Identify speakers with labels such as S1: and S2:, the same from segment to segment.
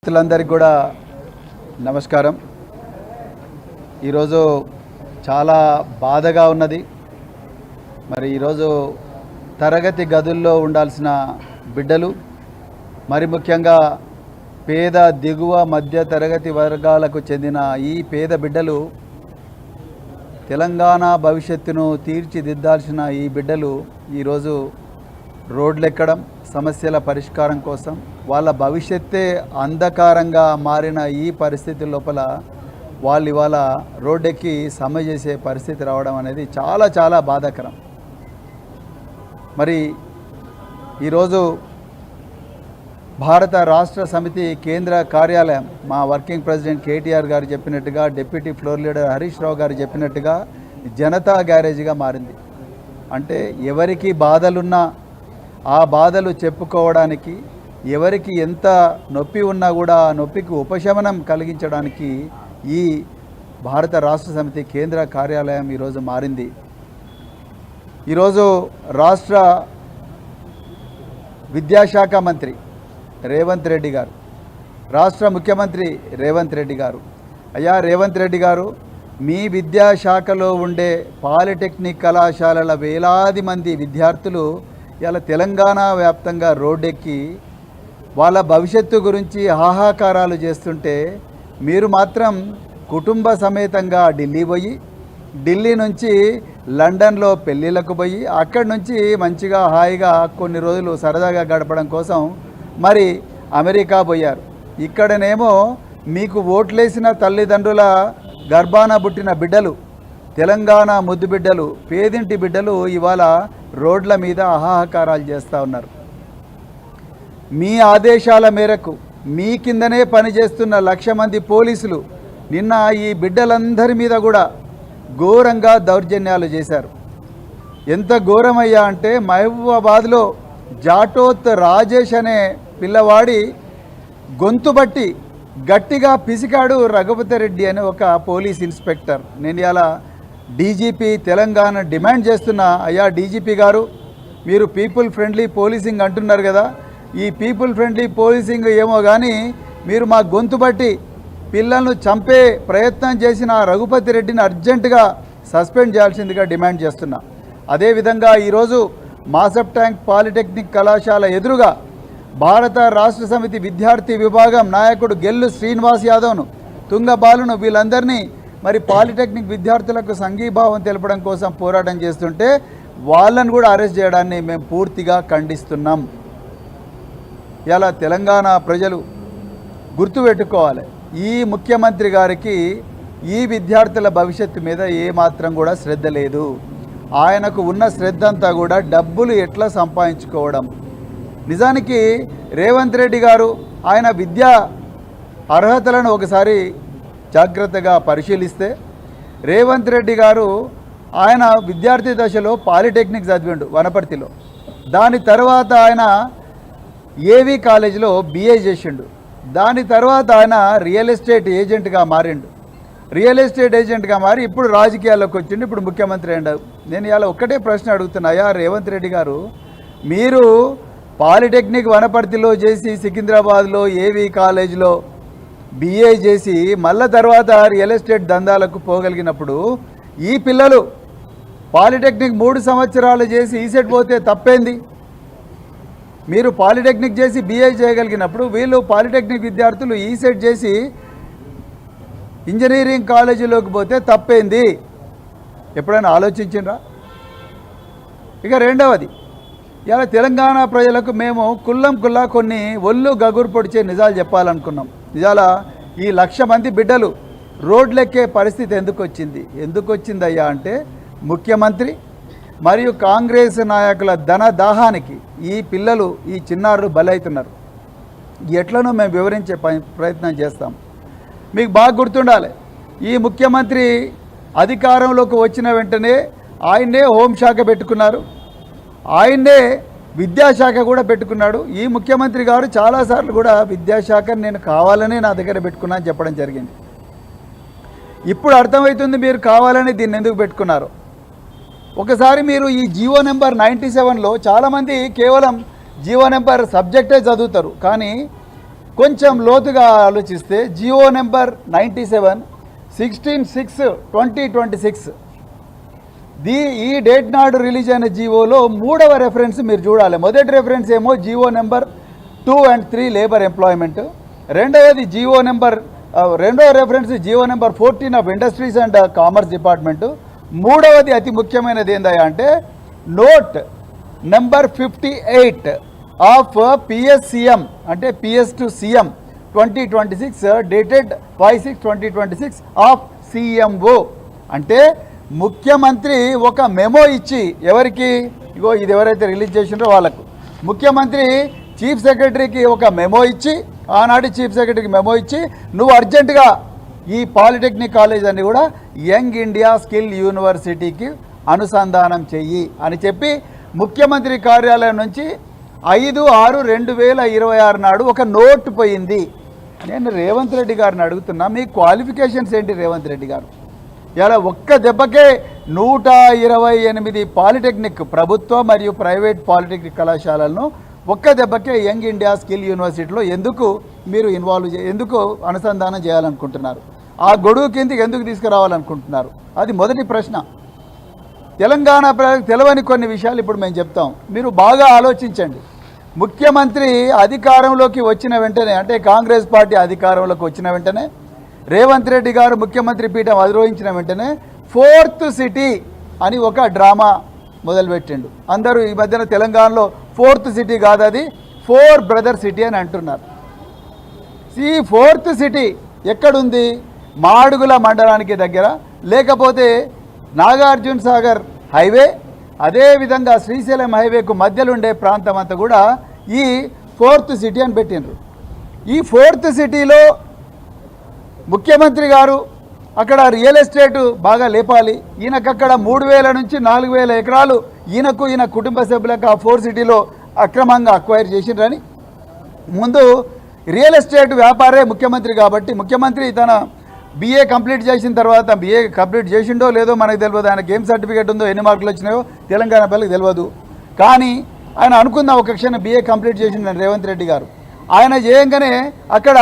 S1: మిత్రులందరికీ కూడా నమస్కారం. ఈరోజు చాలా బాధగా ఉన్నది. మరి ఈరోజు తరగతి గదుల్లో ఉండాల్సిన బిడ్డలు, మరి ముఖ్యంగా పేద దిగువ మధ్య తరగతి వర్గాలకు చెందిన ఈ పేద బిడ్డలు, తెలంగాణ భవిష్యత్తును తీర్చిదిద్దాల్సిన ఈ బిడ్డలు ఈరోజు రోడ్లెక్కడం, సమస్యల పరిష్కారం కోసం, వాళ్ళ భవిష్యత్తే అంధకారంగా మారిన ఈ పరిస్థితి లోపల వాళ్ళు ఇవాళ రోడ్డెక్కి సమ్మె చేసే పరిస్థితి రావడం అనేది చాలా చాలా బాధాకరం. మరి ఈరోజు భారత రాష్ట్ర సమితి కేంద్ర కార్యాలయం మా వర్కింగ్ ప్రెసిడెంట్ కేటీఆర్ గారు చెప్పినట్టుగా, deputy floor leader Harish Rao గారు చెప్పినట్టుగా జనతా గ్యారేజ్గా మారింది. అంటే ఎవరికి బాధలున్నా ఆ బాధలు చెప్పుకోవడానికి, ఎవరికి ఎంత నొప్పి ఉన్నా కూడా ఆ నొప్పికి ఉపశమనం కలిగించడానికి ఈ భారత రాష్ట్ర సమితి కేంద్ర కార్యాలయం ఈరోజు మారింది. ఈరోజు రాష్ట్ర విద్యాశాఖ మంత్రి రేవంత్ రెడ్డి గారు, రాష్ట్ర ముఖ్యమంత్రి రేవంత్ రెడ్డి గారు, అయ్యా రేవంత్ రెడ్డి గారు, మీ విద్యాశాఖలో ఉండే పాలిటెక్నిక్ కళాశాలల వేలాది మంది విద్యార్థులు ఇలా తెలంగాణ వ్యాప్తంగా రోడ్డెక్కి వాళ్ళ భవిష్యత్తు గురించి హాహాకారాలు చేస్తుంటే మీరు మాత్రం కుటుంబ సమేతంగా ఢిల్లీ పోయి, ఢిల్లీ నుంచి లండన్లో పెళ్ళిళ్ళకు పోయి, అక్కడి నుంచి మంచిగా హాయిగా కొన్ని రోజులు సరదాగా గడపడం కోసం మరి అమెరికా పోయారు. ఇక్కడనేమో మీకు ఓట్లేసిన తల్లిదండ్రుల గర్భాన పుట్టిన బిడ్డలు, తెలంగాణ ముద్దు బిడ్డలు, పేదింటి బిడ్డలు ఇవాళ రోడ్ల మీద హాహాకారాలు చేస్తూ ఉన్నారు. మీ ఆదేశాల మేరకు మీ కిందనే పనిచేస్తున్న 1,00,000 మంది పోలీసులు నిన్న ఈ బిడ్డలందరి మీద కూడా ఘోరంగా దౌర్జన్యాలు చేశారు. ఎంత ఘోరమయ్యా అంటే మహబూబాబాద్లో జాటోత్ రాజేష్ అనే పిల్లవాడి గొంతు బట్టి గట్టిగా పిసికాడు రఘుపతి రెడ్డి అనే ఒక పోలీస్ ఇన్స్పెక్టర్. నేను ఇలా డీజీపీ తెలంగాణ డిమాండ్ చేస్తున్నా, అయ్యా డీజీపీ గారు, మీరు పీపుల్ ఫ్రెండ్లీ పోలీసింగ్ అంటున్నారు కదా, ఈ పీపుల్ ఫ్రెండ్లీ పోలీసింగ్ ఏమో కానీ మీరు మా గొంతు బట్టి పిల్లలను చంపే ప్రయత్నం చేసిన రఘుపతి రెడ్డిని అర్జెంటుగా సస్పెండ్ చేయాల్సిందిగా డిమాండ్ చేస్తున్నా. అదేవిధంగా ఈరోజు మాసప్ ట్యాంక్ పాలిటెక్నిక్ కళాశాల ఎదురుగా భారత రాష్ట్ర సమితి విద్యార్థి విభాగం నాయకుడు గెల్లు శ్రీనివాస్ యాదవ్ను, తుంగబాలును, వీళ్ళందరినీ మరి పాలిటెక్నిక్ విద్యార్థులకు సంఘీభావం తెలపడం కోసం పోరాటం చేస్తుంటే వాళ్ళను కూడా అరెస్ట్ చేయడాన్ని మేము పూర్తిగా ఖండిస్తున్నాం. ఇలా తెలంగాణ ప్రజలు గుర్తుపెట్టుకోవాలి, ఈ ముఖ్యమంత్రి గారికి ఈ విద్యార్థుల భవిష్యత్తు మీద ఏమాత్రం కూడా శ్రద్ధ లేదు. ఆయనకు ఉన్న శ్రద్ధ అంతా కూడా డబ్బులు ఎట్లా సంపాదించుకోవడం. నిజానికి రేవంత్ రెడ్డి గారు ఆయన విద్యా అర్హతలను ఒకసారి జాగ్రత్తగా పరిశీలిస్తే, రేవంత్ రెడ్డి గారు ఆయన విద్యార్థి దశలో పాలిటెక్నిక్ చదివిండు వనపర్తిలో. దాని తర్వాత ఆయన ఏవి కాలేజీలో BA చేసిండు. దాని తర్వాత ఆయన రియల్ ఎస్టేట్ ఏజెంట్గా మారిండు. రియల్ ఎస్టేట్ ఏజెంట్గా మారి ఇప్పుడు రాజకీయాల్లోకి వచ్చిండు, ఇప్పుడు ముఖ్యమంత్రి అయ్యాడు. నేను ఇలా ఒక్కటే ప్రశ్న అడుగుతున్నాయా రేవంత్ రెడ్డి గారు, మీరు పాలిటెక్నిక్ వనపర్తిలో చేసి సికింద్రాబాద్లో ఏవి కాలేజీలో BA చేసి మళ్ళా తర్వాత రియల్ ఎస్టేట్ దందాలకు పోగలిగినప్పుడు ఈ పిల్లలు పాలిటెక్నిక్ 3 సంవత్సరాలు చేసి ఈసెట్ పోతే తప్పేంది? మీరు పాలిటెక్నిక్ చేసి BA చేయగలిగినప్పుడు వీళ్ళు పాలిటెక్నిక్ విద్యార్థులు ఈసెట్ చేసి ఇంజనీరింగ్ కాలేజీలోకి పోతే తప్పేంది? ఎప్పుడైనా ఆలోచించిండ్రా? ఇక రెండవది, ఇలా తెలంగాణ ప్రజలకు మేము కుల్లా కొన్ని ఒళ్ళు గగురు పొడిచే నిజాలు చెప్పాలనుకున్నాం. నిజాల ఈ 1,00,000 మంది బిడ్డలు రోడ్లెక్కే పరిస్థితి ఎందుకు వచ్చిందయ్యా అంటే ముఖ్యమంత్రి మరియు కాంగ్రెస్ నాయకుల ధన దాహానికి ఈ పిల్లలు, ఈ చిన్నారులు బలవుతున్నారు. ఎట్లనో మేము వివరించే ప్రయత్నం చేస్తాం. మీకు బాగా గుర్తుండాలి, ఈ ముఖ్యమంత్రి అధికారంలోకి వచ్చిన వెంటనే ఆయన్నే హోంశాఖ పెట్టుకున్నారు, ఆయన్నే విద్యాశాఖ కూడా పెట్టుకున్నాడు. ఈ ముఖ్యమంత్రి గారు చాలాసార్లు కూడా విద్యాశాఖను నేను కావాలనే నా దగ్గర పెట్టుకున్నా అని చెప్పడం జరిగింది. ఇప్పుడు అర్థమవుతుంది మీరు కావాలని దీన్ని ఎందుకు పెట్టుకున్నారు. ఒకసారి మీరు ఈ జీవో నెంబర్ 97లో చాలామంది కేవలం జీవో నెంబర్ సబ్జెక్టే చదువుతారు, కానీ కొంచెం లోతుగా ఆలోచిస్తే జియో నెంబర్ 97 16/6/2026 ఈ డేట్ నాడు రిలీజ్ అయిన జియోలో 3వ రెఫరెన్స్ మీరు చూడాలి. మొదటి రెఫరెన్స్ ఏమో G O number 2 and 3 labour employment, రెండవ reference G O number 14 of industries and commerce department, మూడవది అతి ముఖ్యమైనది ఏందయ్యా అంటే నోట్ నెంబర్ 58 ఆఫ్ పిఎస్సిఎం అంటే PS to CM 2026 dated 5/6/2026 of CMO. అంటే ముఖ్యమంత్రి ఒక మెమో ఇచ్చి ఎవరికి, ఇగో ఇది ఎవరైతే రిలీజ్ చేసినారో వాళ్ళకు, ముఖ్యమంత్రి చీఫ్ సెక్రటరీకి ఒక మెమో ఇచ్చి, ఆనాటి చీఫ్ సెక్రటరీకి మెమో ఇచ్చి నువ్వు అర్జెంటుగా ఈ పాలిటెక్నిక్ కాలేజ్ అని కూడా యంగ్ ఇండియా స్కిల్ యూనివర్సిటీకి అనుసంధానం చెయ్యి అని చెప్పి ముఖ్యమంత్రి కార్యాలయం నుంచి 5/6/2026 నాడు ఒక నోట్ పోయింది. నేను రేవంత్ రెడ్డి గారిని అడుగుతున్నా, మీ క్వాలిఫికేషన్స్ ఏంటి రేవంత్ రెడ్డి గారు? ఇలా ఒక్క దెబ్బకే 128 పాలిటెక్నిక్ ప్రభుత్వ మరియు ప్రైవేట్ పాలిటెక్నిక్ కళాశాలలను ఒక్క దెబ్బకే యంగ్ ఇండియా స్కిల్ యూనివర్సిటీలో ఎందుకు మీరు ఎందుకు అనుసంధానం చేయాలనుకుంటున్నారు? ఆ గొడుగు కిందకి ఎందుకు తీసుకురావాలనుకుంటున్నారు? అది మొదటి ప్రశ్న. తెలంగాణ ప్రజలకు తెలియని కొన్ని విషయాలు ఇప్పుడు మేము చెప్తాం, మీరు బాగా ఆలోచించండి. ముఖ్యమంత్రి అధికారంలోకి వచ్చిన వెంటనే, అంటే కాంగ్రెస్ పార్టీ అధికారంలోకి వచ్చిన వెంటనే, రేవంత్ రెడ్డి గారు ముఖ్యమంత్రి పీఠం అధిరోహించిన వెంటనే 4th సిటీ అని ఒక డ్రామా మొదలుపెట్టిండు. అందరూ ఈ మధ్యన తెలంగాణలో 4th సిటీ కాదు, అది 4 బ్రదర్ సిటీ అని అంటున్నారు. ఈ 4th సిటీ ఎక్కడుంది? మాడుగుల మండలానికి దగ్గర, లేకపోతే నాగార్జున సాగర్ హైవే, అదేవిధంగా శ్రీశైలం హైవేకు మధ్యలో ఉండే ప్రాంతం అంతా కూడా ఈ 4th సిటీ అని పెట్టినరు. ఈ 4th సిటీలో ముఖ్యమంత్రి గారు అక్కడ రియల్ ఎస్టేట్ బాగా లేపాలి, ఈయనకు అక్కడ 3,000 నుంచి 4,000 ఎకరాలు ఈయన కుటుంబ సభ్యులకు ఆ 4 సిటీలో అక్రమంగా అక్వైర్ చేసిండ్రని, ముందు రియల్ ఎస్టేట్ వ్యాపారే ముఖ్యమంత్రి కాబట్టి ముఖ్యమంత్రి తన BA కంప్లీట్ చేసిన తర్వాత, BA కంప్లీట్ చేసిండో లేదో మనకు తెలియదు, ఆయనకి ఏం సర్టిఫికేట్ ఉందో ఎన్ని మార్కులు వచ్చినాయో తెలంగాణ పిల్లలకు తెలియదు. కానీ ఆయన అనుకుందాం ఒక క్షణం BA కంప్లీట్ చేసిండు రేవంత్ రెడ్డి గారు, ఆయన చేయంగానే అక్కడ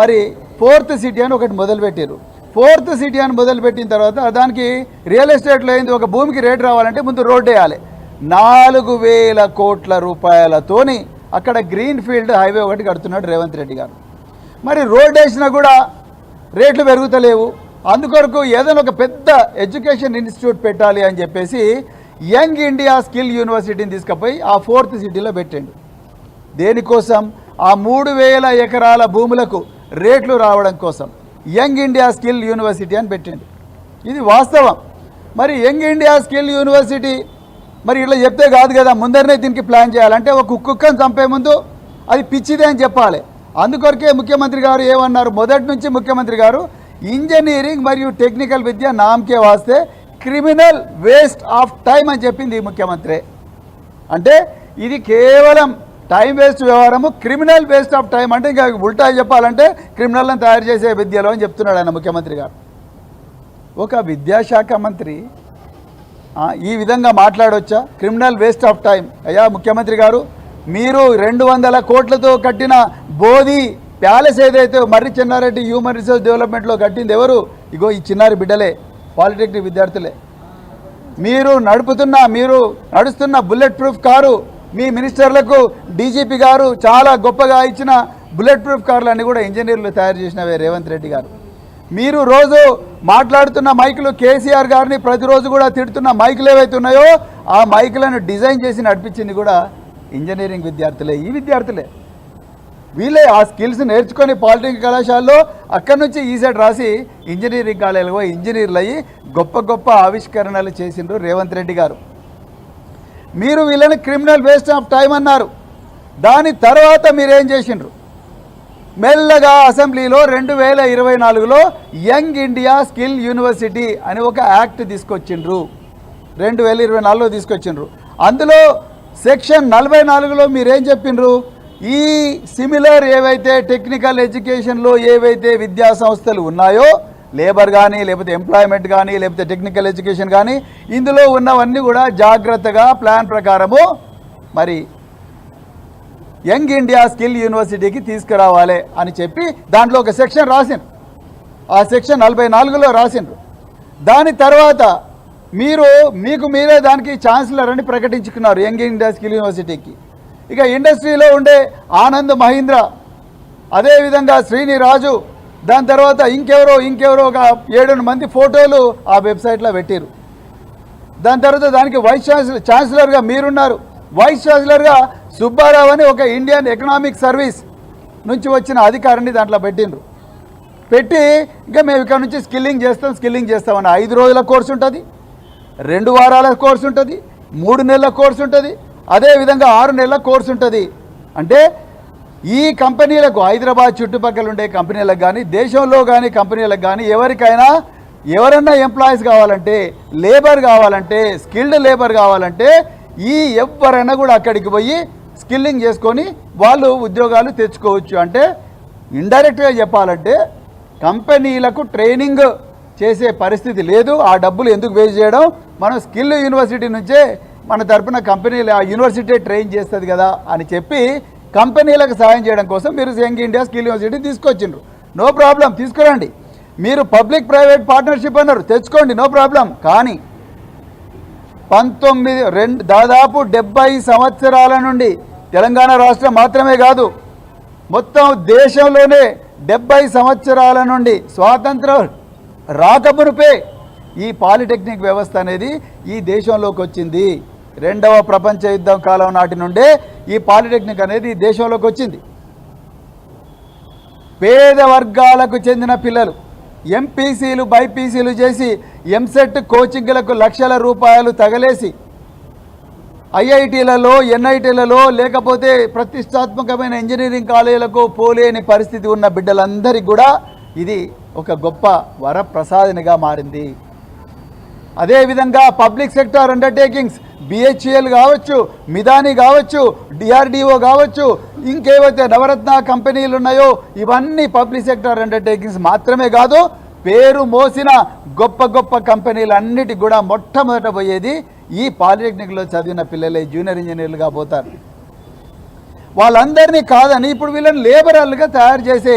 S1: మరి 4th సిటీ అని ఒకటి మొదలుపెట్టారు. 4th సిటీ అని మొదలుపెట్టిన తర్వాత దానికి రియల్ ఎస్టేట్లో అయింది, ఒక భూమికి రేటు రావాలంటే ముందు రోడ్డు వేయాలి. 4,000 కోట్ల రూపాయలతోని అక్కడ గ్రీన్ ఫీల్డ్ హైవే ఒకటి కడుతున్నాడు రేవంత్ రెడ్డి గారు. మరి రోడ్డు వేసినా కూడా రేట్లు పెరుగుతలేవు. అందుకొరకు ఏదైనా ఒక పెద్ద ఎడ్యుకేషన్ ఇన్స్టిట్యూట్ పెట్టాలి అని చెప్పేసి యంగ్ ఇండియా స్కిల్ యూనివర్సిటీని తీసుకుపోయి ఆ 4th సిటీలో పెట్టండు. దేనికోసం? ఆ 3,000 ఎకరాల భూములకు రేట్లు రావడం కోసం యంగ్ ఇండియా స్కిల్ యూనివర్సిటీ అని పెట్టండి. ఇది వాస్తవం. మరి యంగ్ ఇండియా స్కిల్ యూనివర్సిటీ మరి ఇట్లా చెప్తే కాదు కదా, ముందరనే దీనికి ప్లాన్ చేయాలంటే ఒక కుక్కను చంపే ముందు అది పిచ్చిదే అని చెప్పాలి. అందుకొరకే ముఖ్యమంత్రి గారు ఏమన్నారు, మొదటి నుంచి ముఖ్యమంత్రి గారు ఇంజనీరింగ్ మరియు టెక్నికల్ విద్య నామకే వాస్తే క్రిమినల్ వేస్ట్ ఆఫ్ టైం అని చెప్పింది ఈ ముఖ్యమంత్రి. అంటే ఇది కేవలం టైం వేస్ట్ వ్యవహారము, క్రిమినల్ వేస్ట్ ఆఫ్ టైం అంటే ఇంకా ఉల్టా చెప్పాలంటే క్రిమినల్ని తయారు చేసే విద్యలో అని చెప్తున్నాడు ఆయన ముఖ్యమంత్రి గారు. ఒక విద్యాశాఖ మంత్రి ఈ విధంగా మాట్లాడవచ్చా? Criminal waste of time. అయ్యా ముఖ్యమంత్రి గారు, మీరు 200 కోట్లతో కట్టిన బోధి ప్యాలెస్ ఏదైతే మర్రి చెన్నారెడ్డి హ్యూమన్ రిసోర్స్ డెవలప్మెంట్లో కట్టింది ఎవరు? ఇగో ఈ చిన్నారి బిడ్డలే, పాలిటెక్నిక్ విద్యార్థులే. మీరు నడుస్తున్న బుల్లెట్ ప్రూఫ్ కారు, మీ మినిస్టర్లకు డీజీపీ గారు చాలా గొప్పగా ఇచ్చిన బుల్లెట్ ప్రూఫ్ కార్లన్నీ కూడా ఇంజనీర్లు తయారు చేసినవే రేవంత్ రెడ్డి గారు. మీరు రోజు మాట్లాడుతున్న మైకులు, కేసీఆర్ గారిని ప్రతిరోజు కూడా తిడుతున్న మైకులు ఏవైతే ఉన్నాయో ఆ మైకులను డిజైన్ చేసి నడిపించింది కూడా ఇంజనీరింగ్ విద్యార్థులే. ఈ విద్యార్థులే వీళ్ళే ఆ స్కిల్స్ నేర్చుకొని పాలిటెక్నిక్ కళాశాలలో అక్కడి నుంచి ఈసెట్ రాసి ఇంజనీరింగ్ కాలేజీలో ఇంజనీర్లు అయ్యి గొప్ప గొప్ప ఆవిష్కరణలు చేసిండ్రు రేవంత్ రెడ్డి గారు. మీరు వీళ్ళని క్రిమినల్ వేస్ట్ ఆఫ్ టైం అన్నారు. దాని తర్వాత మీరేం చేసిండ్రు? మెల్లగా అసెంబ్లీలో 2024లో యంగ్ ఇండియా స్కిల్ యూనివర్సిటీ అని ఒక యాక్ట్ తీసుకొచ్చిండ్రు. 2024లో తీసుకొచ్చిండ్రు. అందులో సెక్షన్ 44లో మీరేం చెప్పిండ్రు? ఈ సిమిలర్ ఏవైతే టెక్నికల్ ఎడ్యుకేషన్లో ఏవైతే విద్యా సంస్థలు ఉన్నాయో, లేబర్ కానీ లేకపోతే ఎంప్లాయ్మెంట్ కానీ లేకపోతే టెక్నికల్ ఎడ్యుకేషన్ కానీ, ఇందులో ఉన్నవన్నీ కూడా జాగ్రత్తగా ప్లాన్ ప్రకారము మరి యంగ్ ఇండియా స్కిల్ యూనివర్సిటీకి తీసుకురావాలి అని చెప్పి దాంట్లో ఒక సెక్షన్ రాసిండ్రు. ఆ సెక్షన్ 44లో రాసిండ్రు. దాని తర్వాత మీకు మీరే దానికి ఛాన్సలర్ అని ప్రకటించుకున్నారు యంగ్ ఇండియా స్కిల్ యూనివర్సిటీకి. ఇక ఇండస్ట్రీలో ఉండే ఆనంద్ మహీంద్ర, అదేవిధంగా శ్రీని రాజు, దాని తర్వాత ఇంకెవరో ఒక 7 మంది ఫోటోలు ఆ వెబ్సైట్లో పెట్టారు. దాని తర్వాత దానికి వైస్ ఛాన్సలర్గా మీరున్నారు. వైస్ ఛాన్సలర్గా సుబ్బారావు అని ఒక ఇండియన్ ఎకనామిక్ సర్వీస్ నుంచి వచ్చిన అధికారిని దాంట్లో పెట్టి ఇంకా మేము ఇక్కడ నుంచి స్కిల్లింగ్ చేస్తామని 5 రోజుల కోర్సు ఉంటుంది, 2 వారాల కోర్సు ఉంటుంది, 3 నెలల కోర్సు ఉంటుంది, అదేవిధంగా 6 నెలల కోర్సు ఉంటుంది. అంటే ఈ కంపెనీలకు, హైదరాబాద్ చుట్టుపక్కల ఉండే కంపెనీలకు కానీ, దేశంలో కానీ కంపెనీలకు కానీ ఎవరన్నా ఎంప్లాయీస్ కావాలంటే, లేబర్ కావాలంటే, స్కిల్డ్ లేబర్ కావాలంటే ఎవరైనా కూడా అక్కడికి పోయి స్కిల్లింగ్ చేసుకొని వాళ్ళు ఉద్యోగాలు తెచ్చుకోవచ్చు. అంటే ఇండైరెక్ట్గా చెప్పాలంటే కంపెనీలకు ట్రైనింగ్ చేసే పరిస్థితి లేదు. ఆ డబ్బులు ఎందుకు వేస్ట్ చేయడం, మనం స్కిల్ యూనివర్సిటీ నుంచే మన తరపున కంపెనీలు, ఆ యూనివర్సిటీ ట్రైన్ చేస్తుంది కదా అని చెప్పి కంపెనీలకు సాయం చేయడం కోసం మీరు యంగ్ ఇండియా స్కిల్ యూనివర్సిటీ తీసుకొచ్చిండ్రు. నో ప్రాబ్లం, తీసుకురండి. మీరు పబ్లిక్ ప్రైవేట్ పార్ట్నర్షిప్ అన్నారు, తెచ్చుకోండి, నో ప్రాబ్లం. కానీ దాదాపు 70 సంవత్సరాల నుండి తెలంగాణ రాష్ట్రం మాత్రమే కాదు, మొత్తం దేశంలోనే 70 సంవత్సరాల నుండి స్వాతంత్రం రాకమునుపే ఈ పాలిటెక్నిక్ వ్యవస్థ అనేది ఈ దేశంలోకి వచ్చింది. 2వ ప్రపంచ యుద్ధం కాలం నాటి నుండే ఈ పాలిటెక్నిక్ అనేది ఈ దేశంలోకి వచ్చింది. పేద వర్గాలకు చెందిన పిల్లలు ఎంపీసీలు బైపీసీలు చేసి ఎంసెట్ కోచింగ్లకు లక్షల రూపాయలు తగలేసి ఐఐటీలలో, ఎన్ఐటీలలో, లేకపోతే ప్రతిష్టాత్మకమైన ఇంజనీరింగ్ కాలేజీలకు పోలేని పరిస్థితి ఉన్న బిడ్డలందరికీ కూడా ఇది ఒక గొప్ప వరప్రసాదనిగా మారింది. అదేవిధంగా పబ్లిక్ సెక్టార్ అండర్టేకింగ్స్, బిహెచ్ఎల్ కావచ్చు, మిదాని కావచ్చు, డిఆర్డిఓ కావచ్చు, ఇంకేవైతే నవరత్న కంపెనీలు ఉన్నాయో ఇవన్నీ పబ్లిక్ సెక్టార్ అండర్టేకింగ్స్ మాత్రమే కాదు, పేరు మోసిన గొప్ప గొప్ప కంపెనీలన్నిటికి కూడా మొట్టమొదట పోయేది ఈ పాలిటెక్నిక్లో చదివిన పిల్లలే జూనియర్ ఇంజనీర్లుగా పోతారు. వాళ్ళందరినీ కాదని ఇప్పుడు వీళ్ళని లేబరర్లుగా తయారు చేసే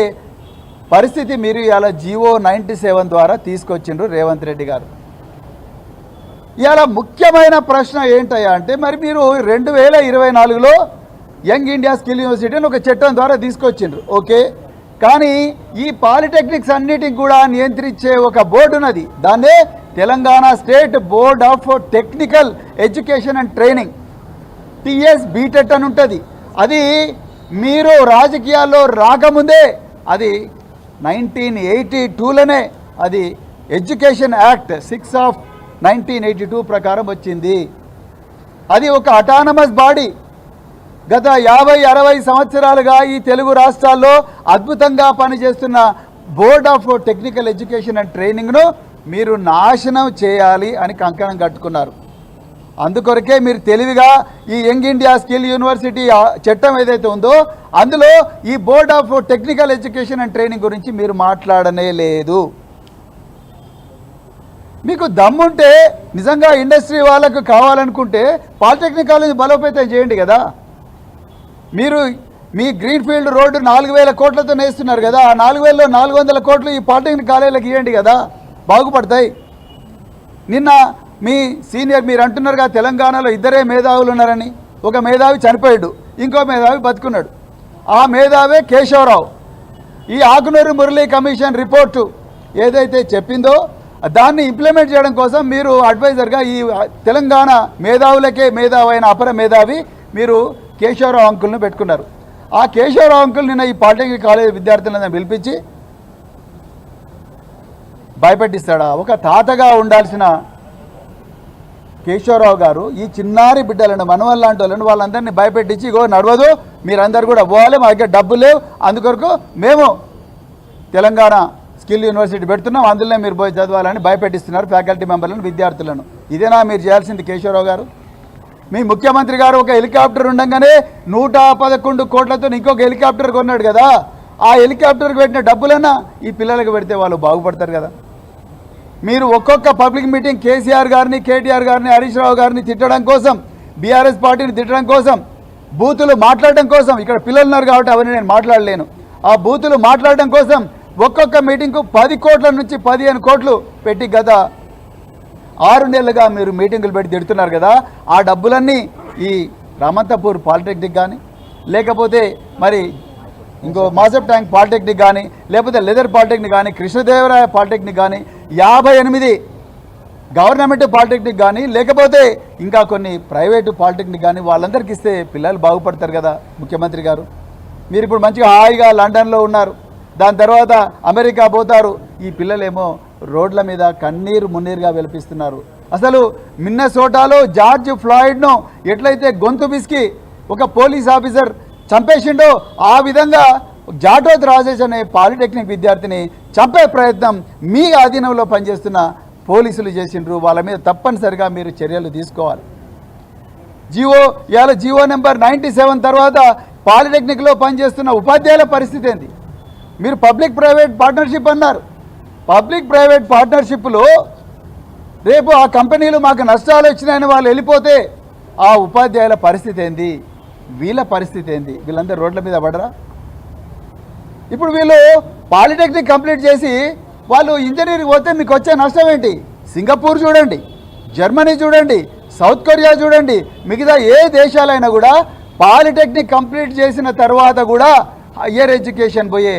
S1: పరిస్థితి మీరు ఇలా జీవో 97 ద్వారా తీసుకొచ్చిండ్రు రేవంత్ రెడ్డి గారు. ఇవాళ ముఖ్యమైన ప్రశ్న ఏంటయ్యా అంటే, మరి మీరు 2024లో యంగ్ ఇండియా స్కిల్ యూనివర్సిటీని ఒక చట్టం ద్వారా తీసుకొచ్చిండ్రు, ఓకే. కానీ ఈ పాలిటెక్నిక్స్ అన్నిటికి కూడా నియంత్రించే ఒక బోర్డు ఉన్నది, దాన్నే Telangana state board of technical education and training, TSBTET అని ఉంటుంది. అది మీరు రాజకీయాల్లో రాకముందే అది 1982లోనే అది ఎడ్యుకేషన్ యాక్ట్ 6 ఆఫ్ 1982 ప్రకారం వచ్చింది. అది ఒక అటానమస్ బాడీ. గత 50-60 సంవత్సరాలుగా ఈ తెలుగు రాష్ట్రాల్లో అద్భుతంగా పనిచేస్తున్న board of technical education and ట్రైనింగ్ను మీరు నాశనం చేయాలి అని కంకణం కట్టుకున్నారు. అందుకొరకే మీరు తెలివిగా ఈ యంగ్ ఇండియా స్కిల్ యూనివర్సిటీ చట్టం ఏదైతే ఉందో అందులో ఈ board of technical education and training గురించి మీరు మాట్లాడనే లేదు. మీకు దమ్ముంటే నిజంగా ఇండస్ట్రీ వాళ్ళకు కావాలనుకుంటే పాలిటెక్నిక్ కాలేజ్ బలోపేతం చేయండి కదా. మీరు మీ గ్రీన్ఫీల్డ్ రోడ్డు 4000 కోట్లతో నేస్తున్నారు కదా, ఆ 4000లో 400 కోట్లు ఈ పాలిటెక్నిక్ కాలేజీలకు ఇవ్వండి కదా, బాగుపడతాయి. నిన్న మీ సీనియర్ మీరు అంటున్నారు కదా తెలంగాణలో 2 మేధావులు ఉన్నారని, ఒక మేధావి చనిపోయాడు, ఇంకో మేధావి బతుకున్నాడు. ఆ మేధావే కేశవరావు. ఈ ఆకునూరు మురళీ కమిషన్ రిపోర్టు ఏదైతే చెప్పిందో దాన్ని ఇంప్లిమెంట్ చేయడం కోసం మీరు అడ్వైజర్గా ఈ తెలంగాణ మేధావులకే మేధావైన అపర మేధావి మీరు కేశవరావు అంకుల్ని పెట్టుకున్నారు. ఆ కేశవరావు అంకుల్ నిన్న ఈ పాలిటెక్నిక్ కాలేజ్ విద్యార్థులను పిలిపించి భయపెట్టిస్తాడా? ఒక తాతగా ఉండాల్సిన కేశవరావు గారు ఈ చిన్నారి బిడ్డలను, మనవల్ లాంటి వాళ్ళని, వాళ్ళందరినీ భయపెట్టించి ఇగో నడవదు, మీరందరూ కూడా పోవాలి, మా దగ్గర డబ్బు లేవు, అందుకొరకు మేము తెలంగాణ స్కిల్ యూనివర్సిటీ పెడుతున్నాం, అందులో మీరు పోయి చదవాలని భయపెట్టిస్తున్నారు ఫ్యాకల్టీ మెంబర్లను, విద్యార్థులను. ఇదేనా మీరు చేయాల్సింది కేశవరావు గారు? మీ ముఖ్యమంత్రి గారు ఒక హెలికాప్టర్ ఉండగానే 111 కోట్లతో ఇంకొక హెలికాప్టర్ కొన్నాడు కదా, ఆ హెలికాప్టర్కి పెట్టిన డబ్బులన్నా ఈ పిల్లలకు పెడితే వాళ్ళు బాగుపడతారు కదా. మీరు ఒక్కొక్క పబ్లిక్ మీటింగ్ కేసీఆర్ గారిని, కేటీఆర్ గారిని, హరీష్ రావు గారిని తిట్టడం కోసం, బీఆర్ఎస్ పార్టీని తిట్టడం కోసం బూతులు మాట్లాడడం కోసం, ఇక్కడ పిల్లలు ఉన్నారు కాబట్టి అవన్నీ నేను మాట్లాడలేను, ఆ బూతులు మాట్లాడడం కోసం ఒక్కొక్క మీటింగ్కు 10 కోట్ల నుంచి 15 కోట్లు పెట్టి గత 6 నెలలుగా మీరు మీటింగులు పెట్టి తిడుతున్నారు కదా. ఆ డబ్బులన్నీ ఈ రామంతపూర్ పాలిటెక్నిక్ కానీ, లేకపోతే మరి ఇంకో మాసప్ ట్యాంక్ పాలిటెక్నిక్ కానీ, లేకపోతే లెదర్ పాలిటెక్నిక్ కానీ, కృష్ణదేవరాయ పాలిటెక్నిక్ కానీ, 58 గవర్నమెంట్ పాలిటెక్నిక్ కానీ, లేకపోతే ఇంకా కొన్ని ప్రైవేటు పాలిటెక్నిక్ కానీ వాళ్ళందరికీ ఇస్తే పిల్లలు బాగుపడతారు కదా ముఖ్యమంత్రి గారు. మీరు ఇప్పుడు మంచిగా హాయిగా లండన్లో ఉన్నారు, దాని తర్వాత అమెరికా పోతారు. ఈ పిల్లలేమో రోడ్ల మీద కన్నీరు మున్నీరుగా వెలిపిస్తున్నారు. అసలు మిన్నసోటాలో జార్జ్ ఫ్లాయిడ్ను ఎట్లయితే గొంతు బిస్కి ఒక పోలీస్ ఆఫీసర్ చంపేసిండో ఆ విధంగా జాటోత్ రాజేష్ అనే పాలిటెక్నిక్ విద్యార్థిని చంపే ప్రయత్నం మీ ఆధీనంలో పనిచేస్తున్న పోలీసులు చేసిండ్రు. వాళ్ళ మీద తప్పనిసరిగా మీరు చర్యలు తీసుకోవాలి. జియో నెంబర్ 97 తర్వాత పాలిటెక్నిక్లో పనిచేస్తున్న ఉపాధ్యాయుల పరిస్థితి ఏంటి? మీరు పబ్లిక్ ప్రైవేట్ పార్ట్నర్షిప్ అన్నారు. పబ్లిక్ ప్రైవేట్ పార్ట్నర్షిప్లో రేపు ఆ కంపెనీలు మాకు నష్టాలు వచ్చినాయని వాళ్ళు వెళ్ళిపోతే ఆ ఉపాధ్యాయుల పరిస్థితి ఏంది? వీళ్ళ పరిస్థితి ఏంది? వీళ్ళందరూ రోడ్ల మీద పడరా? ఇప్పుడు వీళ్ళు పాలిటెక్నిక్ కంప్లీట్ చేసి వాళ్ళు ఇంజనీరింగ్ పోతే మీకు వచ్చే నష్టం ఏంటి? సింగపూర్ చూడండి, జర్మనీ చూడండి, సౌత్ కొరియా చూడండి, మిగతా ఏ దేశాలైనా కూడా పాలిటెక్నిక్ కంప్లీట్ చేసిన తర్వాత కూడా హయ్యర్ ఎడ్యుకేషన్ పోయే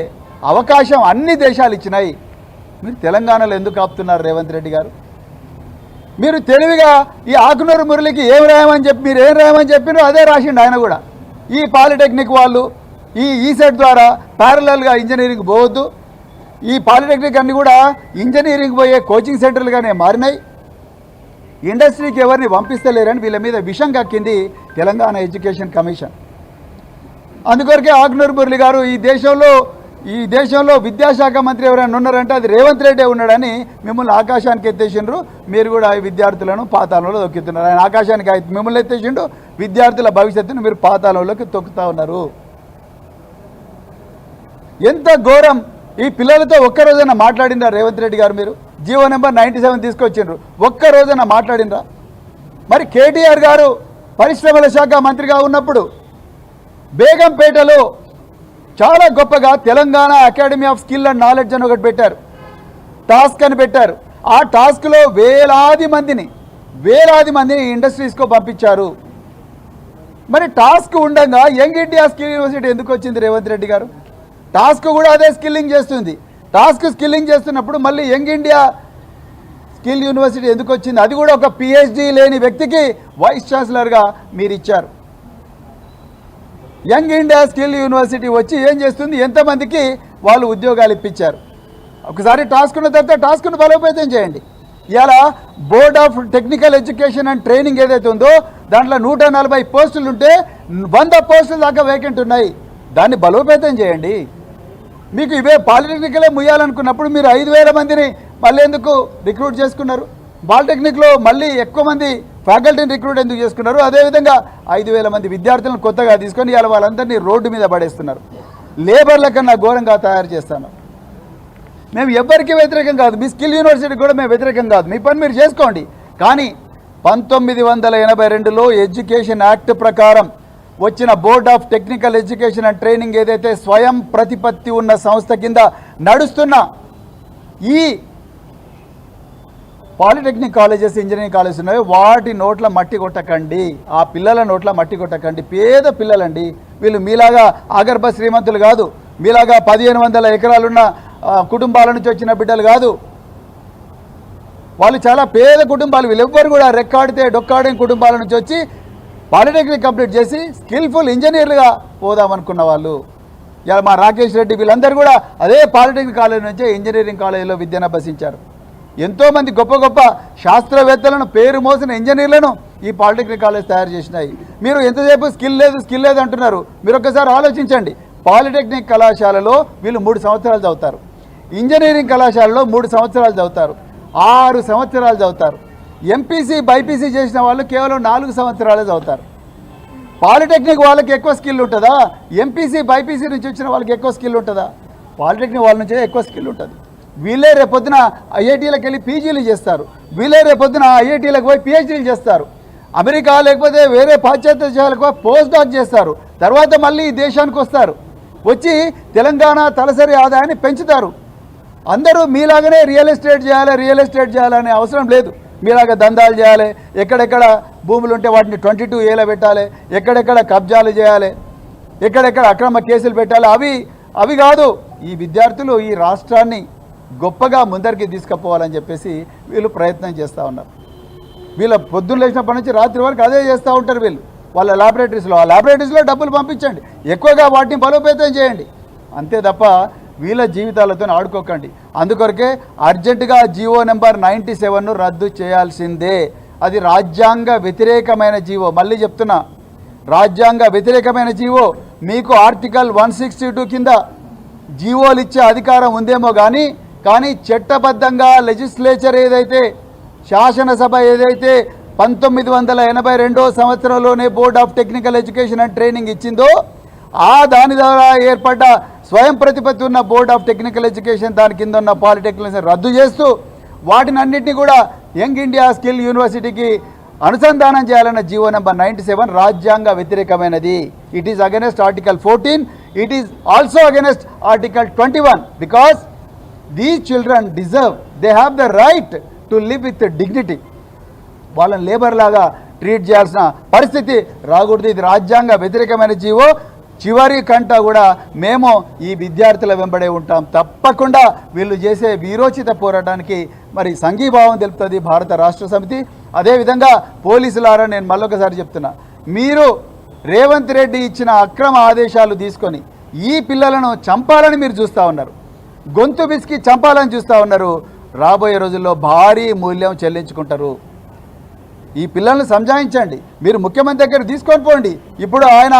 S1: అవకాశం అన్ని దేశాలు ఇచ్చినాయి. మీరు తెలంగాణలో ఎందుకు ఆపుతున్నారు రేవంత్ రెడ్డి గారు? మీరు తెలివిగా ఈ ఆకునూరు మురళికి ఏం రాయమని చెప్పి మీరు ఏం రాయమని చెప్పినో అదే రాసిండు ఆయన కూడా. ఈ పాలిటెక్నిక్ వాళ్ళు ఈ ఈసెట్ ద్వారా ప్యారలల్గా ఇంజనీరింగ్ పోవద్దు, ఈ పాలిటెక్నిక్ అన్నీ కూడా ఇంజనీరింగ్ పోయే కోచింగ్ సెంటర్లుగానే మారినాయి, ఇండస్ట్రీకి ఎవరిని పంపిస్తలేరని వీళ్ళ మీద విషం కక్కింది తెలంగాణ ఎడ్యుకేషన్ కమిషన్. అందుకొరకే ఆకునూరు మురళి గారు ఈ దేశంలో విద్యాశాఖ మంత్రి ఎవరైనా ఉన్నారంటే అది రేవంత్ రెడ్డి ఉన్నాడని మిమ్మల్ని ఆకాశానికి ఎత్తేసిండ్రు. మీరు కూడా ఈ విద్యార్థులను పాతాళంలో తొక్కుతున్నారు. ఆయన ఆకాశానికి మిమ్మల్ని ఎత్తేసిండు, విద్యార్థుల భవిష్యత్తును మీరు పాతాళంలోకి తొక్కుతా ఉన్నారు. ఎంత ఘోరం! ఈ పిల్లలతో ఒక్కరోజైనా మాట్లాడిండ్రా రేవంత్ రెడ్డి గారు? మీరు జియో నెంబర్ 97 తీసుకొచ్చిండ్రు, ఒక్కరోజైనా మాట్లాడిండ్రా? మరి కేటీఆర్ గారు పరిశ్రమల శాఖ మంత్రిగా ఉన్నప్పుడు బేగంపేటలో చాలా గొప్పగా Telangana academy of skill and knowledge అని ఒకటి పెట్టారు, టాస్క్ అని పెట్టారు. ఆ టాస్క్లో వేలాది మందిని ఇండస్ట్రీస్కో పంపించారు. మరి టాస్క్ ఉండగా యంగ్ ఇండియా స్కిల్ యూనివర్సిటీ ఎందుకు వచ్చింది రేవంత్ రెడ్డి గారు? టాస్క్ కూడా అదే స్కిల్లింగ్ చేస్తుంది. స్కిల్లింగ్ చేస్తున్నప్పుడు మళ్ళీ యంగ్ ఇండియా స్కిల్ యూనివర్సిటీ ఎందుకు వచ్చింది? అది కూడా ఒక పిహెచ్డి లేని వ్యక్తికి వైస్ ఛాన్సలర్గా మీరు ఇచ్చారు. యంగ్ ఇండియా స్కిల్ యూనివర్సిటీ వచ్చి ఏం చేస్తుంది? ఎంతమందికి వాళ్ళు ఉద్యోగాలు ఇప్పించారు? ఒకసారి టాస్క్ ఉన్న తర్వాత టాస్క్ను బలోపేతం చేయండి. ఇలా board of technical education and training ఏదైతే ఉందో దాంట్లో 140 పోస్టులు ఉంటే 100 పోస్టుల దాకా వేకెంట్ ఉన్నాయి. దాన్ని బలోపేతం చేయండి. మీకు ఇవే పాలిటెక్నికలే ముయ్యాలనుకున్నప్పుడు మీరు 5,000 మందిని మళ్ళీ ఎందుకు రిక్రూట్ చేసుకున్నారు? పాలిటెక్నిక్లో మళ్ళీ ఎక్కువ మంది ఫ్యాకల్టీని రిక్రూట్ ఎందుకు చేసుకున్నారు? అదేవిధంగా 5,000 మంది విద్యార్థులను కొత్తగా తీసుకొని ఇవాళ వాళ్ళందరినీ రోడ్డు మీద పడేస్తున్నారు. లేబర్ల కన్నా ఘోరంగా తయారు చేస్తాను. మేము ఎవ్వరికీ వ్యతిరేకం కాదు, మీ స్కిల్ యూనివర్సిటీ కూడా మేము వ్యతిరేకం కాదు, మీ పని మీరు చేసుకోండి. కానీ 1982లో ఎడ్యుకేషన్ యాక్ట్ ప్రకారం వచ్చిన board of technical education and training ఏదైతే స్వయం ప్రతిపత్తి ఉన్న సంస్థ కింద నడుస్తున్న ఈ పాలిటెక్నిక్ కాలేజెస్, ఇంజనీరింగ్ కాలేజెస్ ఉన్నాయో వాటి నోట్ల మట్టి కొట్టకండి, ఆ పిల్లల నోట్ల మట్టి కొట్టకండి. పేద పిల్లలండి వీళ్ళు, మీలాగా ఆగర్భ శ్రీమంతులు కాదు, మీలాగా 1500 ఎకరాలున్న కుటుంబాల నుంచి వచ్చిన బిడ్డలు కాదు. వాళ్ళు చాలా పేద కుటుంబాలు. వీళ్ళెవ్వరు కూడా రెక్కాడితే డొక్కాడిన కుటుంబాల నుంచి వచ్చి పాలిటెక్నిక్ కంప్లీట్ చేసి స్కిల్ఫుల్ ఇంజనీర్లుగా పోదామనుకున్న వాళ్ళు. ఇలా మా రాకేష్ రెడ్డి వీళ్ళందరూ కూడా అదే పాలిటెక్నిక్ కాలేజ్ నుంచే ఇంజనీరింగ్ కాలేజీలో విద్యను అభ్యసించారు. ఎంతోమంది గొప్ప గొప్ప శాస్త్రవేత్తలను, పేరు మోసిన ఇంజనీర్లను ఈ పాలిటెక్నిక్ కాలేజ్ తయారు చేసినాయి. మీరు ఎంతసేపు స్కిల్ లేదు అంటున్నారు. మీరు ఒక్కసారి ఆలోచించండి. పాలిటెక్నిక్ కళాశాలలో వీళ్ళు 3 సంవత్సరాలు చదువుతారు, ఇంజనీరింగ్ కళాశాలలో 3 సంవత్సరాలు చదువుతారు, 6 సంవత్సరాలు చదువుతారు. ఎంపీసీ బైపీసీ చేసిన వాళ్ళు కేవలం 4 సంవత్సరాలే చదువుతారు. పాలిటెక్నిక్ వాళ్ళకి ఎక్కువ స్కిల్ ఉంటుందా? ఎంపీసీ బైపీసీ నుంచి వచ్చిన వాళ్ళకి ఎక్కువ స్కిల్ ఉంటుందా? పాలిటెక్నిక్ వాళ్ళ నుంచే ఎక్కువ స్కిల్ ఉంటుంది. వీళ్ళే రేపొద్దున ఐఐటీలకు వెళ్ళి పీజీలు చేస్తారు, వీళ్ళే రేపొద్దున ఐఐటీలకు పోయి పిహెచ్డీలు చేస్తారు. అమెరికా లేకపోతే వేరే పాశ్చాత్య దేశాలకు పోస్ట్ డాక్ చేస్తారు, తర్వాత మళ్ళీ ఈ దేశానికి వస్తారు, వచ్చి తెలంగాణ తలసరి ఆదాయాన్ని పెంచుతారు. అందరూ మీలాగనే రియల్ ఎస్టేట్ చేయాలనే అవసరం లేదు. మీలాగా దందాలు చేయాలి, ఎక్కడెక్కడ భూములు ఉంటే వాటిని 22A పెట్టాలి, ఎక్కడెక్కడ కబ్జాలు చేయాలి, ఎక్కడెక్కడ అక్రమ కేసులు పెట్టాలి, అవి కాదు. ఈ విద్యార్థులు ఈ రాష్ట్రాన్ని గొప్పగా ముందరికి తీసుకుపోవాలని చెప్పేసి వీళ్ళు ప్రయత్నం చేస్తూ ఉన్నారు. వీళ్ళ పొద్దున్న లేచినప్పటి నుంచి రాత్రి వరకు అదే చేస్తూ ఉంటారు వీళ్ళు వాళ్ళ ల్యాబొరేటరీస్లో. ఆ ల్యాబొరేటరీస్లో డబ్బులు పంపించండి, ఎక్కువగా వాటిని బలోపేతం చేయండి, అంతే తప్ప వీళ్ళ జీవితాలతో ఆడుకోకండి. అందుకొరకే అర్జెంటుగా జీవో నెంబర్ 97ను రద్దు చేయాల్సిందే. అది రాజ్యాంగ వ్యతిరేకమైన జీవో. మళ్ళీ చెప్తున్నా, రాజ్యాంగ వ్యతిరేకమైన జీవో. మీకు ఆర్టికల్ 162 కింద జీవోలు ఇచ్చే అధికారం ఉందేమో కానీ చట్టబద్ధంగా లెజిస్లేచర్ ఏదైతే, శాసనసభ ఏదైతే 1982 సంవత్సరంలోనే board of technical education and training ఇచ్చిందో, దాని ద్వారా ఏర్పడ్డ స్వయం ప్రతిపత్తి ఉన్న బోర్డ్ ఆఫ్ టెక్నికల్ ఎడ్యుకేషన్, దాని కింద ఉన్న పాలిటెక్నిక్స్ రద్దు చేస్తూ వాటిని అన్నింటినీ కూడా యంగ్ ఇండియా స్కిల్ యూనివర్సిటీకి అనుసంధానం చేయాలన్న జీవో నెంబర్ 97 రాజ్యాంగ వ్యతిరేకమైనది. It is against article 14, it is also against article 21, because these children deserve, they have the right to live with dignity. వాళ్ళని లేబర్ లాగా ట్రీట్ చేయాల్సిన పరిస్థితి రాకూడదు. ఇది రాజ్యాంగ వ్యతిరేకమైన జీవో. చివరి కంట కూడా మేము ఈ విద్యార్థుల వెంబడే ఉంటాం. తప్పకుండా వీళ్ళు చేసే వీరోచిత పోరాటానికి మరి సంఘీభావం తెలుపుతుంది భారత రాష్ట్ర సమితి. అదేవిధంగా పోలీసులారా, నేను మళ్ళొకసారి చెప్తున్నా, మీరు రేవంత్ రెడ్డి ఇచ్చిన అక్రమ ఆదేశాలు తీసుకొని ఈ పిల్లలను చంపాలని మీరు చూస్తూ ఉన్నారు, గొంతు బిసికి చంపాలని చూస్తూ ఉన్నారు. రాబోయే రోజుల్లో భారీ మూల్యం చెల్లించుకుంటారు. ఈ పిల్లల్ని సంజాయించండి. మీరు ముఖ్యమంత్రి దగ్గర తీసుకొని పోండి. ఇప్పుడు ఆయన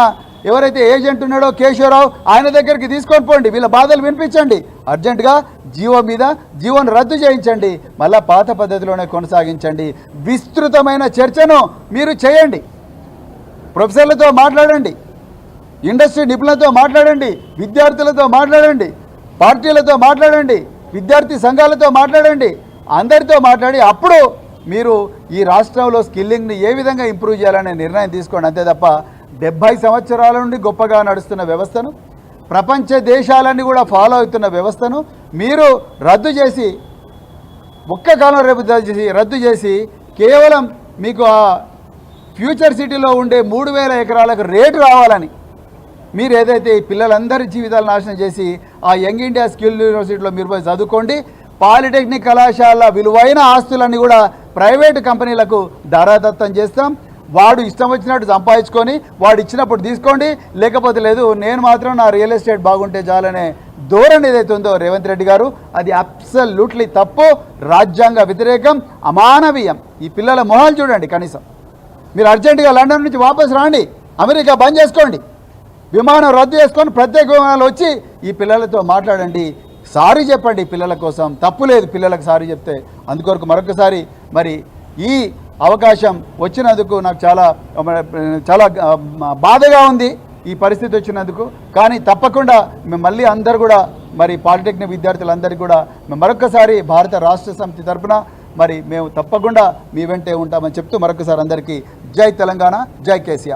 S1: ఎవరైతే ఏజెంట్ ఉన్నాడో కేశవరావు, ఆయన దగ్గరికి తీసుకొని పోండి, వీళ్ళ బాధలు వినిపించండి. అర్జెంటుగా జీవోను రద్దు చేయించండి, మళ్ళా పాత పద్ధతిలోనే కొనసాగించండి. విస్తృతమైన చర్చను మీరు చేయండి. ప్రొఫెసర్లతో మాట్లాడండి, ఇండస్ట్రీ నిపుణులతో మాట్లాడండి, విద్యార్థులతో మాట్లాడండి, పార్టీలతో మాట్లాడండి, విద్యార్థి సంఘాలతో మాట్లాడండి, అందరితో మాట్లాడి అప్పుడు మీరు ఈ రాష్ట్రంలో స్కిల్లింగ్ని ఏ విధంగా ఇంప్రూవ్ చేయాలనే నిర్ణయం తీసుకోండి. అంతే తప్ప 70 సంవత్సరాల నుండి గొప్పగా నడుస్తున్న వ్యవస్థను, ప్రపంచ దేశాలన్నీ కూడా ఫాలో అవుతున్న వ్యవస్థను మీరు రద్దు చేసి, ఒక్క కాలం రద్దు చేసి కేవలం మీకు ఆ ఫ్యూచర్ సిటీలో ఉండే 3000 ఎకరాలకు రేటు రావాలని మీరు ఏదైతే ఈ పిల్లలందరి జీవితాలు నాశనం చేసి ఆ యంగ్ ఇండియా స్కిల్ యూనివర్సిటీలో మీరు పోయి చదువుకోండి. పాలిటెక్నిక్ కళాశాల విలువైన ఆస్తులన్నీ కూడా ప్రైవేటు కంపెనీలకు దారాదత్తం చేస్తాం. వాడు ఇష్టం వచ్చినట్టు సంపాదించుకొని వాడు ఇచ్చినప్పుడు తీసుకోండి, లేకపోతే లేదు. నేను మాత్రం నా రియల్ ఎస్టేట్ బాగుంటే చాలనే ధోరణి ఏదైతే ఉందో రేవంత్ రెడ్డి గారు, అది అబ్సల్యూట్లీ తప్పు, రాజ్యాంగ వ్యతిరేకం, అమానవీయం. ఈ పిల్లల మొహాలు చూడండి. కనీసం మీరు అర్జెంటుగా లండన్ నుంచి వాపసు రాండి, అమెరికా బంద్ చేసుకోండి, విమానం రద్దు చేసుకొని ప్రత్యేక విమానాలు వచ్చి ఈ పిల్లలతో మాట్లాడండి, సారీ చెప్పండి. పిల్లల కోసం తప్పు లేదు, పిల్లలకు సారీ చెప్తే. అందుకొరకు మరొకసారి మరి ఈ అవకాశం వచ్చినందుకు నాకు చాలా బాధగా ఉంది ఈ పరిస్థితి వచ్చినందుకు. కానీ తప్పకుండా మేము మళ్ళీ అందరు కూడా మరి పాలిటెక్నిక్ విద్యార్థులందరికీ కూడా మేము మరొకసారి భారత రాష్ట్ర సమితి తరఫున మరి మేము తప్పకుండా మీ వెంటే ఉంటామని చెప్తూ మరొకసారి అందరికీ జై తెలంగాణ, జై కేసీఆర్.